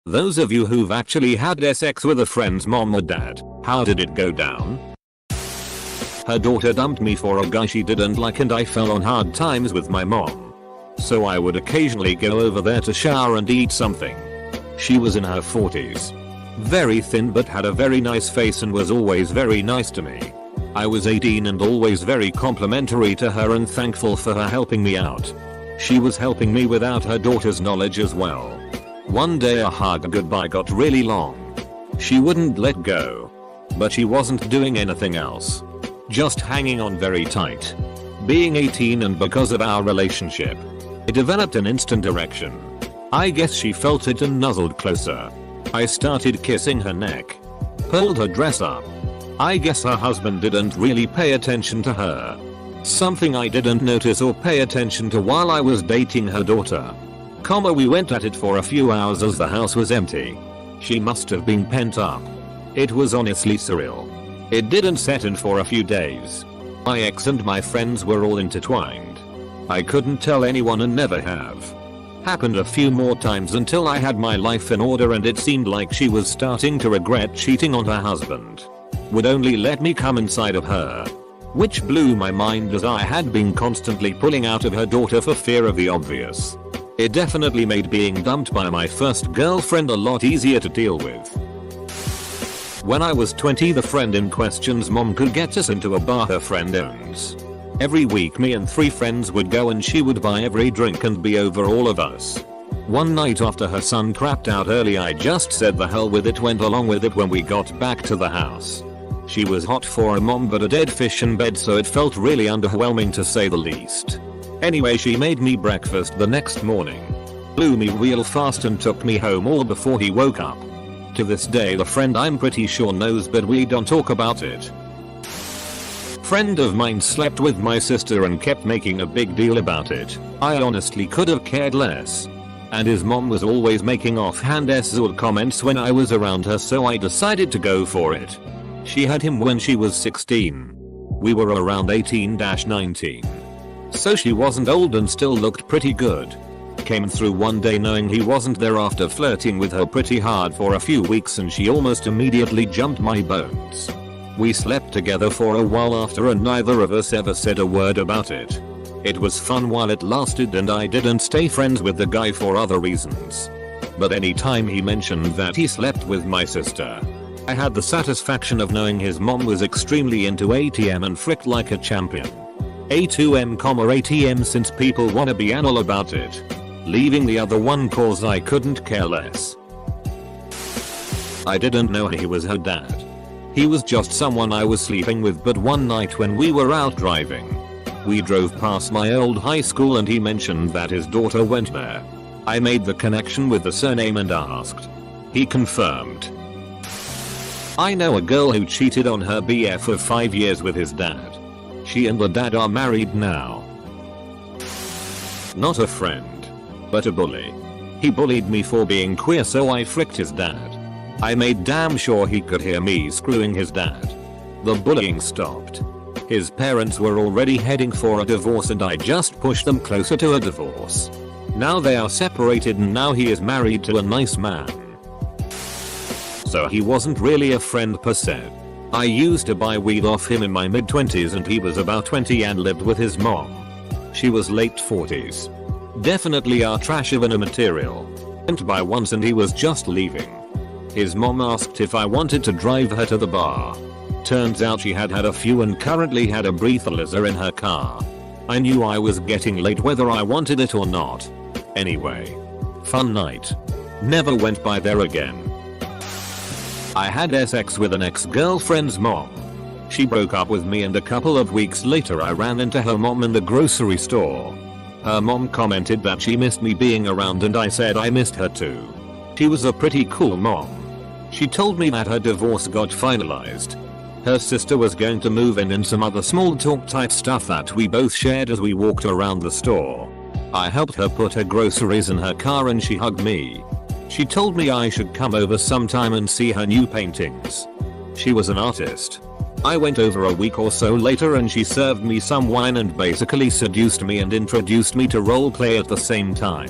Those of you who've actually had sex with a friend's mom or dad, how did it go down? Her daughter dumped me for a guy she didn't like and I fell on hard times with my mom. So I would occasionally go over there to shower and eat something. She was in her 40s. Very thin but had a very nice face and was always very nice to me. I was 18 and always very complimentary to her and thankful for her helping me out. She was helping me without her daughter's knowledge as well. One day our hug goodbye got really long. She wouldn't let go. But she wasn't doing anything else. Just hanging on very tight. Being 18 and because of our relationship, it developed an instant erection. I guess she felt it and nuzzled closer. I started kissing her neck. Pulled her dress up. I guess her husband didn't really pay attention to her. Something I didn't notice or pay attention to while I was dating her daughter. We went at it for a few hours as the house was empty. She must have been pent up. It was honestly surreal. It didn't set in for a few days. My ex and my friends were all intertwined. I couldn't tell anyone and never have. Happened a few more times until I had my life in order and it seemed like she was starting to regret cheating on her husband. Would only let me come inside of her. Which blew my mind as I had been constantly pulling out of her daughter for fear of the obvious. It definitely made being dumped by my first girlfriend a lot easier to deal with. When I was 20, the friend in question's mom could get us into a bar her friend owns. Every week me and 3 friends would go and she would buy every drink and be over all of us. One night after her son crapped out early I just said the hell with it, went along with it when we got back to the house. She was hot for a mom but a dead fish in bed, so it felt really underwhelming to say the least. Anyway, she made me breakfast the next morning. Blew me real fast and took me home all before he woke up. To this day the friend I'm pretty sure knows but we don't talk about it. Friend of mine slept with my sister and kept making a big deal about it. I honestly could have cared less. And his mom was always making offhand s-word comments when I was around her, so I decided to go for it. She had him when she was 16. We were around 18-19. So she wasn't old and still looked pretty good. Came through one day knowing he wasn't there after flirting with her pretty hard for a few weeks and she almost immediately jumped my bones. We slept together for a while after and neither of us ever said a word about it. It was fun while it lasted and I didn't stay friends with the guy for other reasons. But anytime he mentioned that he slept with my sister, I had the satisfaction of knowing his mom was extremely into ATM and fricked like a champion. A2M, ATM, since people wanna be anal about it. Leaving the other one cause I couldn't care less. I didn't know he was her dad. He was just someone I was sleeping with, but one night when we were out driving, we drove past my old high school and he mentioned that his daughter went there. I made the connection with the surname and asked. He confirmed. I know a girl who cheated on her BF of 5 years with his dad. She and the dad are married now. Not a friend, but a bully. He bullied me for being queer, so I fricked his dad. I made damn sure he could hear me screwing his dad. The bullying stopped. His parents were already heading for a divorce and I just pushed them closer to a divorce. Now they are separated and now he is married to a nice man. So he wasn't really a friend per se. I used to buy weed off him in my mid-20s and he was about 20 and lived with his mom. She was late 40s. Definitely our trash of an immaterial. Went by once and he was just leaving. His mom asked if I wanted to drive her to the bar. Turns out she had had a few and currently had a breathalyzer in her car. I knew I was getting late whether I wanted it or not. Anyway. Fun night. Never went by there again. I had sex with an ex-girlfriend's mom. She broke up with me and a couple of weeks later I ran into her mom in the grocery store. Her mom commented that she missed me being around and I said I missed her too. She was a pretty cool mom. She told me that her divorce got finalized. Her sister was going to move in and some other small talk type stuff that we both shared as we walked around the store. I helped her put her groceries in her car and she hugged me. She told me I should come over sometime and see her new paintings. She was an artist. I went over a week or so later and she served me some wine and basically seduced me and introduced me to roleplay at the same time.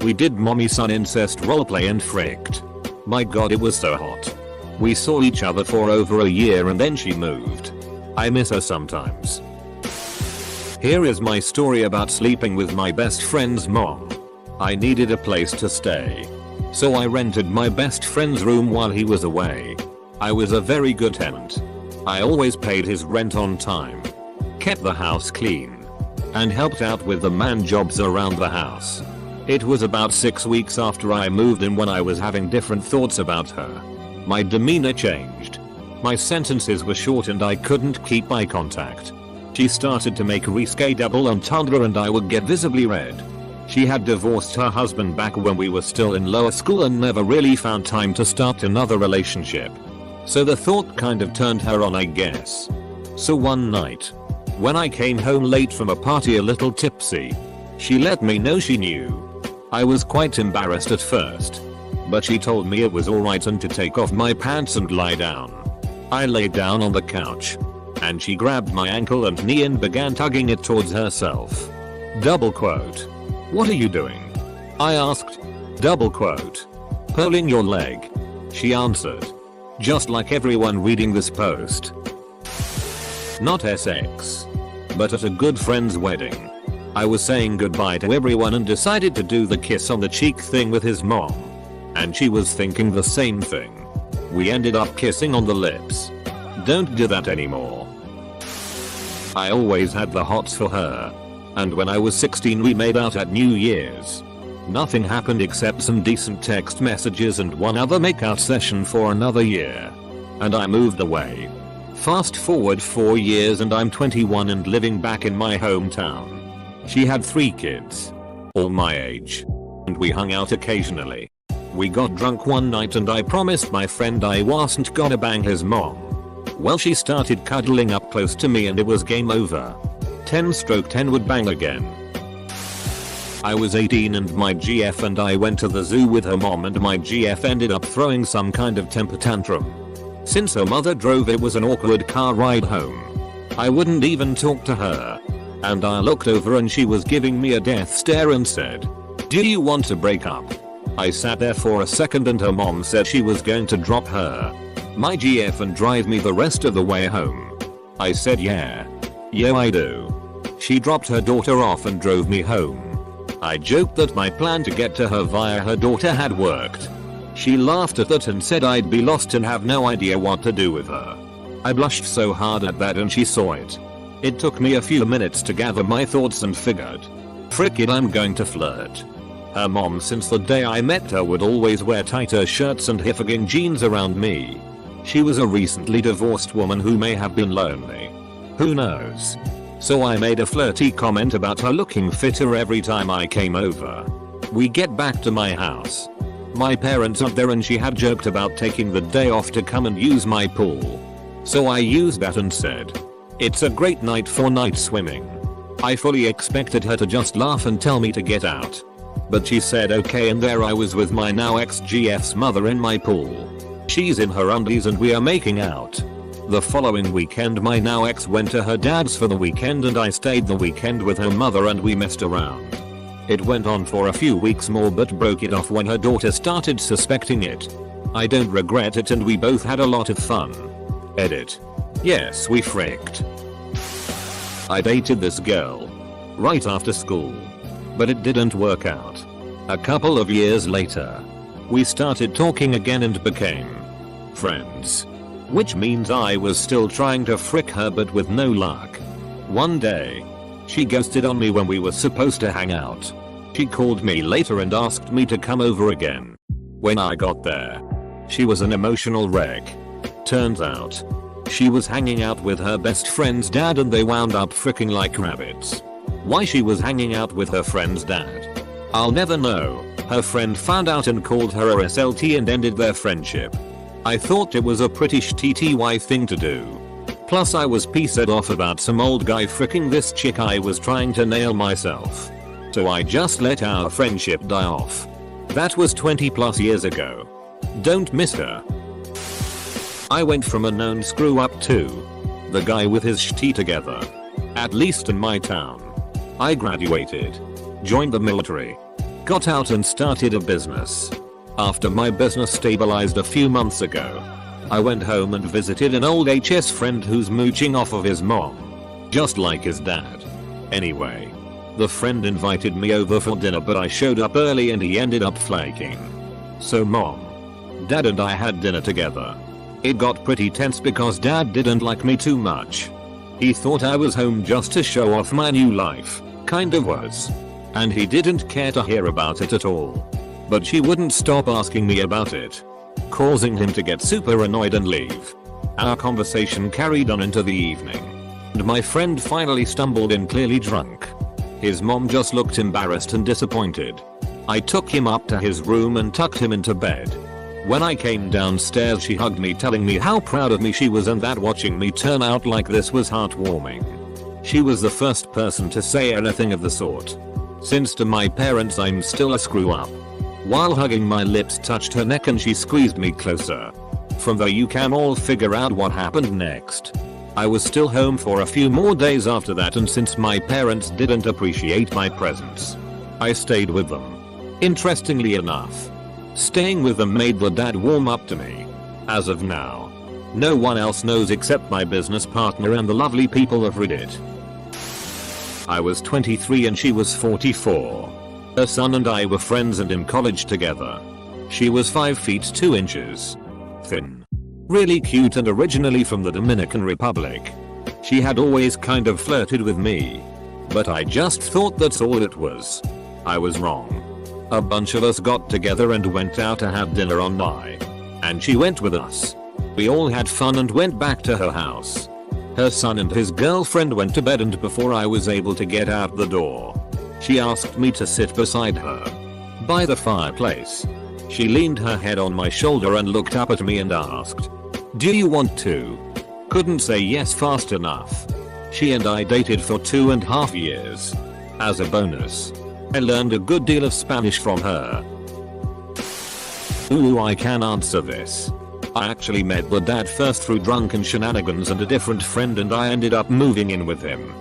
We did mommy son incest roleplay and fricked. My god, it was so hot. We saw each other for over a year and then she moved. I miss her sometimes. Here is my story about sleeping with my best friend's mom. I needed a place to stay. So I rented my best friend's room while he was away. I was a very good tenant. I always paid his rent on time, kept the house clean, and helped out with the man jobs around the house. It was about 6 weeks after I moved in when I was having different thoughts about her. My demeanor changed. My sentences were short and I couldn't keep eye contact. She started to make risque double entendre and I would get visibly red. She had divorced her husband back when we were still in lower school and never really found time to start another relationship. So the thought kind of turned her on, I guess. So one night, when I came home late from a party a little tipsy, she let me know she knew. I was quite embarrassed at first, but she told me it was alright and to take off my pants and lie down. I lay down on the couch, and she grabbed my ankle and knee and began tugging it towards herself. Double quote. "What are you doing?" I asked. Double quote. "Pulling your leg," she answered. Just like everyone reading this post. Not SX, but at a good friend's wedding. I was saying goodbye to everyone and decided to do the kiss on the cheek thing with his mom. And she was thinking the same thing. We ended up kissing on the lips. Don't do that anymore. I always had the hots for her. And when I was 16 we made out at New Year's. Nothing happened except some decent text messages and one other makeout session for another year. And I moved away. Fast forward 4 years and I'm 21 and living back in my hometown. She had 3 kids, all my age. And we hung out occasionally. We got drunk one night and I promised my friend I wasn't gonna bang his mom. Well, she started cuddling up close to me and it was game over. 10/10 would bang again. I was 18 and my GF and I went to the zoo with her mom and my GF ended up throwing some kind of temper tantrum. Since her mother drove, it was an awkward car ride home. I wouldn't even talk to her. And I looked over and she was giving me a death stare and said, "Do you want to break up?" I sat there for a second and her mom said she was going to drop her, my GF, and drive me the rest of the way home. I said yeah I do. She dropped her daughter off and drove me home. I joked that my plan to get to her via her daughter had worked. She laughed at that and said I'd be lost and have no idea what to do with her. I blushed so hard at that and she saw it. It took me a few minutes to gather my thoughts and figured, frick it, I'm going to flirt. Her mom, since the day I met her, would always wear tighter shirts and hiffigging jeans around me. She was a recently divorced woman who may have been lonely. Who knows? So I made a flirty comment about her looking fitter every time I came over. We get back to my house. My parents aren't there and she had joked about taking the day off to come and use my pool. So I used that and said, "It's a great night for night swimming." I fully expected her to just laugh and tell me to get out. But she said okay, and there I was with my now ex-GF's mother in my pool. She's in her undies and we are making out. The following weekend my now ex went to her dad's for the weekend and I stayed the weekend with her mother and we messed around. It went on for a few weeks more but broke it off when her daughter started suspecting it. I don't regret it and we both had a lot of fun. Edit. Yes, we fricked. I dated this girl right after school, but it didn't work out. A couple of years later, we started talking again and became friends. Which means I was still trying to frick her but with no luck. One day, she ghosted on me when we were supposed to hang out. She called me later and asked me to come over again. When I got there, she was an emotional wreck. Turns out, she was hanging out with her best friend's dad and they wound up fricking like rabbits. Why she was hanging out with her friend's dad, I'll never know. Her friend found out and called her a SLT and ended their friendship. I thought it was a pretty shitty thing to do. Plus I was pissed off about some old guy fricking this chick I was trying to nail myself. So I just let our friendship die off. That was 20 plus years ago. Don't miss her. I went from a known screw up to the guy with his shitty together. At least in my town. I graduated, joined the military, Got out and started a business. After my business stabilized a few months ago, I went home and visited an old HS friend who's mooching off of his mom. Just like his dad. Anyway, the friend invited me over for dinner, but I showed up early and he ended up flaking. So mom, dad and I had dinner together. It got pretty tense because dad didn't like me too much. He thought I was home just to show off my new life, kind of was. And he didn't care to hear about it at all. But she wouldn't stop asking me about it, causing him to get super annoyed and leave. Our conversation carried on into the evening, and my friend finally stumbled in clearly drunk. His mom just looked embarrassed and disappointed. I took him up to his room and tucked him into bed. When I came downstairs, she hugged me, telling me how proud of me she was and that watching me turn out like this was heartwarming. She was the first person to say anything of the sort. Since to my parents I'm still a screw up. While hugging, my lips touched her neck and she squeezed me closer. From there you can all figure out what happened next. I was still home for a few more days after that, and since my parents didn't appreciate my presence, I stayed with them. Interestingly enough, staying with them made the dad warm up to me. As of now, no one else knows except my business partner and the lovely people of Reddit. I was 23 and she was 44. Her son and I were friends and in college together. She was 5 feet 2 inches. Thin. Really cute and originally from the Dominican Republic. She had always kind of flirted with me. But I just thought that's all it was. I was wrong. A bunch of us got together and went out to have dinner on Nye. And she went with us. We all had fun and went back to her house. Her son and his girlfriend went to bed, and before I was able to get out the door, she asked me to sit beside her by the fireplace. She leaned her head on my shoulder and looked up at me and asked, "Do you want to?" Couldn't say yes fast enough. She and I dated for 2.5 years. As a bonus, I learned a good deal of Spanish from her. Ooh, I can answer this. I actually met the dad first through drunken shenanigans and a different friend, and I ended up moving in with him,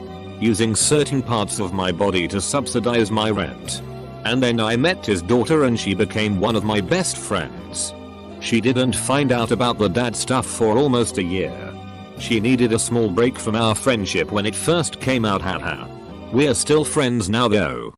using certain parts of my body to subsidize my rent. And then I met his daughter and she became one of my best friends. She didn't find out about the dad stuff for almost a year. She needed a small break from our friendship when it first came out, haha. We're still friends now though.